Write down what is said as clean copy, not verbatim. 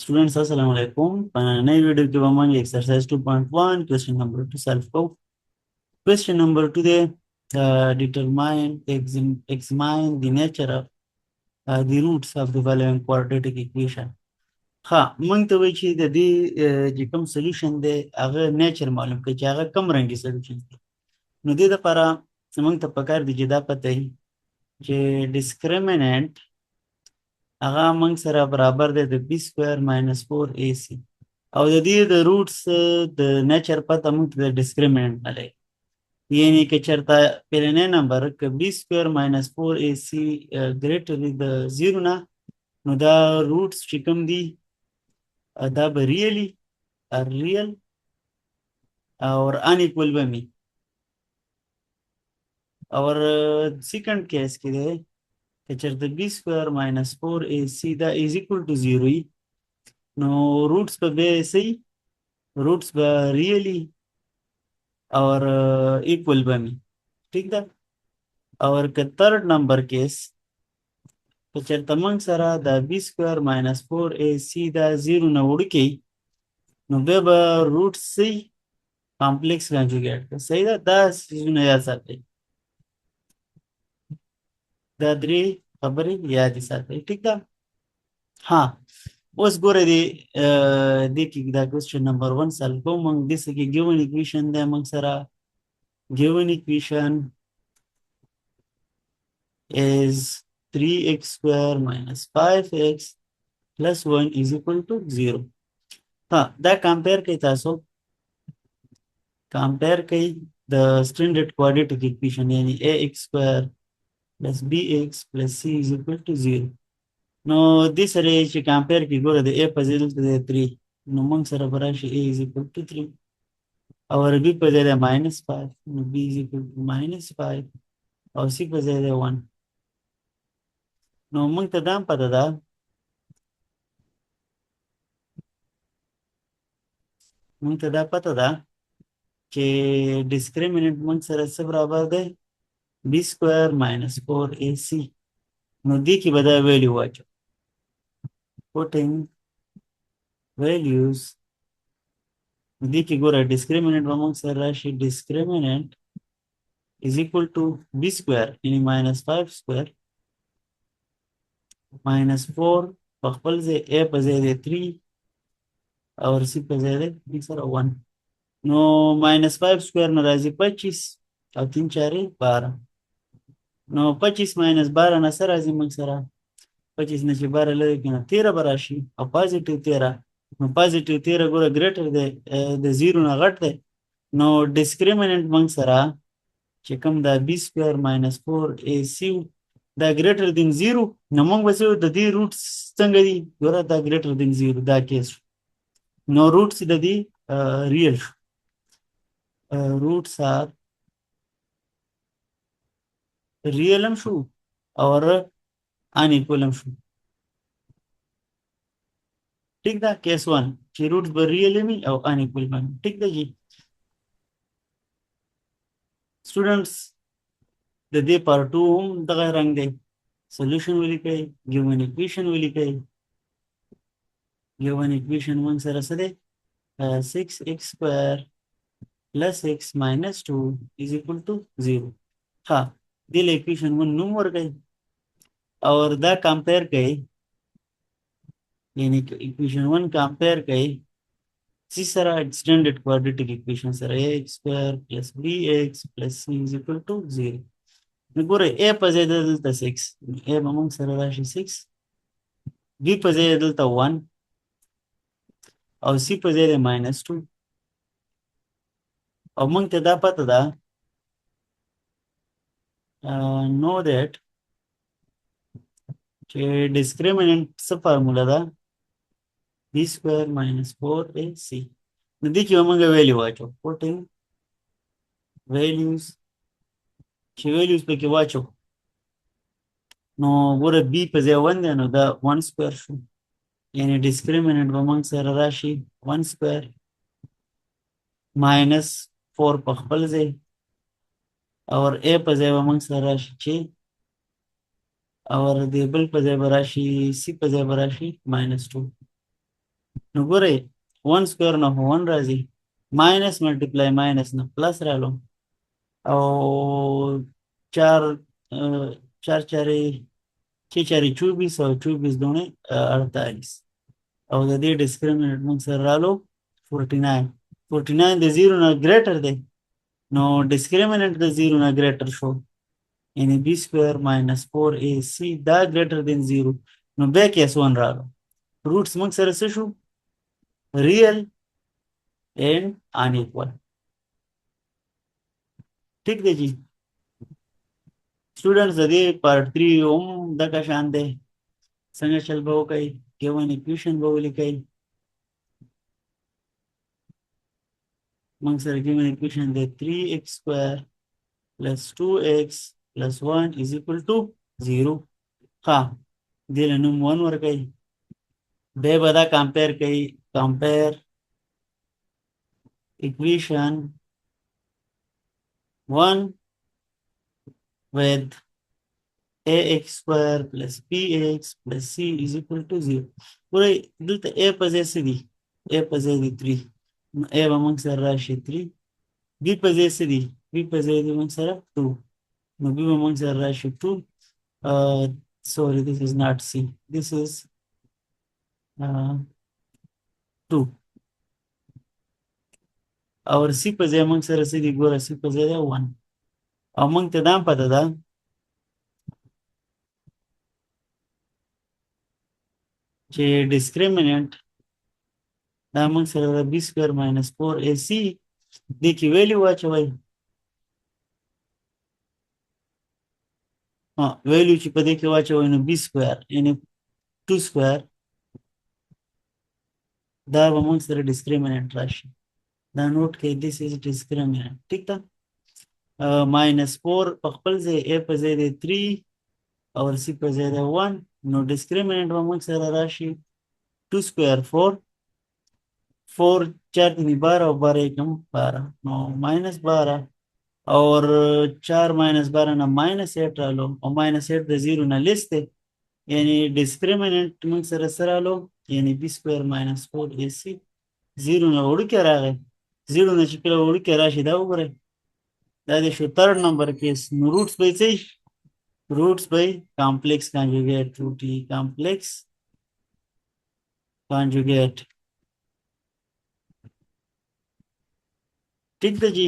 Students, assalamu alaikum. नई वीडियो के बमांगे exercise 2.1 question number 2 solve को. Question number 2 they examine the nature of the roots of the following quadratic equation. ها مونږ ته وایي چې د دې چې کوم solution دی هغه nature معلوم کړي چې هغه کوم رنګي solution دی. نو دې لپاره مونږ ته پکار دي چې دا پته وي چې discriminant هغه مونږ سره برابر دی د b square minus 4ac او د دې د روټس د نیچر پته مونږ ته د ډسکریمننت نه لري یعنی که چېرته پیلنی نمبر که b square minus 4ac ګریټر دی د 0 نه نو دا روټس چې کوم دي دا به ریل اور انیکول به وي اور سیکنډ کیس کې دی که چېرته b square minus 4ac دا از equal to 0 وي نو روټس به بیا څه روټس به ریلی और इक्वल बनी ठीक है और के थर्ड नंबर केस तो चलता मंग सरा the b square minus 4ac दा 0 ना उड़ के नो बेबा रूट से कॉम्प्लेक्स कंजुगेट सही दा 10 ने याद साथे दा द्री खबरें याद साथे ठीक है हाँ उस गोरे देखी दा क्वेश्चन नंबर 1 सॉल्व को मंग दिस की गिवन इक्वेशन दे मंग सरा given equation is 3x square minus 5x plus 1 is equal to 0. हाँ दा compare कई तासो compare कई the standard quadratic equation यानी ax square plus bx plus c is equal to 0. No this array she compare की गोरे the a पजेल to the 3 no मंग सरा बराशी a is equal to 3 और b पजेल minus 5 no b is equal to minus 5 और c पजेल 1 no मंग तदाम पता दा मंग तदा पता दा कि discriminant मंग सरा से बराबर दे b square minus 4ac no दी की बदा वैल्यू वाचो putting values दी की गोरा discriminant मंग सरा राशि discriminant is equal to b square यानी minus 5 square minus 4 बखपल से a पजेले 3 और c पजेले b सरा 1 नो minus 5 square न राजी 25 और 3 4 12 नो 25 minus 12 न सर राजी मंग सरा 25 न 12 लगे कि ना 13 बराशी और पॉजिटिव 13 नो पॉजिटिव 13 गोरा ग्रेटर दे 0 ना घट दे नो डिस्क्रिमिनेंट मंग सरा चिकम दा b square minus 4ac दा ग्रेटर देन 0 नो मंग बसे द दी रूट्स څنګه دي गोरा दा ग्रेटर देन 0 दा केस नो रूट्स द दी रियल रूट्स आर रियल हम शू और अनइक्वल हम शू ठीक दा केस 1 कि रूट्स बर रियल में और अनइक्वल में ठीक दा जी स्टूडेंट्स द दे पार्ट 2 हम दगा रंग दे सॉल्यूशन वाली कई गिवन इक्वेशन वाली कई गिवन इक्वेशन वन सरा सदे 6x square plus x minus 2 is equal to 0 हाँ दिल इक्वेशन वन नंबर गई और दा कंपेयर गई यानी इक्वेशन 1 कंपेयर गई सी सरा स्टैंडर्ड क्वाड्रेटिक इक्वेशन सरा ax square plus bx plus c is equal to 0 नगोरे a पजे दलता 6 a बमंग सरा राशि 6 b पजे दलता 1 और c पजे -2 और मंग तदा पता दा know that कि discriminant से फार्मूला दा b square minus 4ac नदी की मंग वैल्यू वाचो putting values कि values पे के वाचो नो गोरे b पजे 1 दे नो दा 1 square शू यानी discriminant बमंग सरा राशि 1 square minus 4 पखपल से और a पजे बमंग सरा राशि 6 और देबल पजे बराशी सी पजे बराशी -2 نو ګورئ 1 سکویر نه 1 راځي ماینس ملټیپلای ماینس نه پلس رالو او 4 4 چارې 6 چارې 24 او 24 دونه 48 او د دې ډسکریمنټ موږ سره رالو 49 49 د 0 نه ګریټر دی نو ډسکریمنټ د 0 نه ګریټر شو یعنی b سکویر ماینس 4ac دا ګریټر دین 0 نو بیا کیس 1 رالو روټس موږ سره څه شو ریل اینڈ ان ایکوال ٹھیک دی جی स्टूडेंट्स दे पार्ट 3 ओम दका शान दे संग चल बहु कई केवन इक्वेशन बहु लिखाई मंग सर गिवन इक्वेशन दे 3x square plus 2x plus 1 is equal to 0 हाँ दिल नुम 1 वर कई बे बदा कंपेयर कई compare equation 1 with ax square plus bx plus c is equal to 0 पूरे दिलते a पजेसे दी a पजेदी 3 a बमंग सर राशि 3 b पजेसे दी b पजेदी बमंग सर 2 no b बमंग सर राशि 2 sorry this is not c this is 2 और c पजे बमंग सर से दी गोरा c पजेदा 1 अमंग ते दाम पता था जे डिस्क्रिमिनेंट दामंग sir b square minus 4ac देखी वैल्यू वाचवाई हाँ वैल्यू ची पदे के वाचवाई नो b स्क्वायर यानी 2 स्क्वायर दा बमंग सर डिस्क्रिमिनेंट राशि दा नोट के दिस इज डिस्क्रिमिनेंट ठीक था माइनस 4 पखपल से a पजे दे 3 और c पजे दे 1 नो डिस्क्रिमिनेंट बमंग सर राशि 2 स्क्वायर 4 4 4 तीन 12 और 12 एकम 12 नो माइनस 12 और 4 माइनस 12 ना माइनस 8 डालो और माइनस 8 दे 0 ना लिस्ट है यानी डिस्क्रिमिनेंट में सर लो यानी b स्क्वायर माइनस 4ac 0 ना उड़ के रहा है 0 ना चिपला उड़ के राशि दा ऊपर है दा शो थर्ड नंबर केस रूट्स बाय से रूट्स बाय कॉम्प्लेक्स कॉन्जुगेट रूट ई कॉम्प्लेक्स कॉन्जुगेट ठीक है जी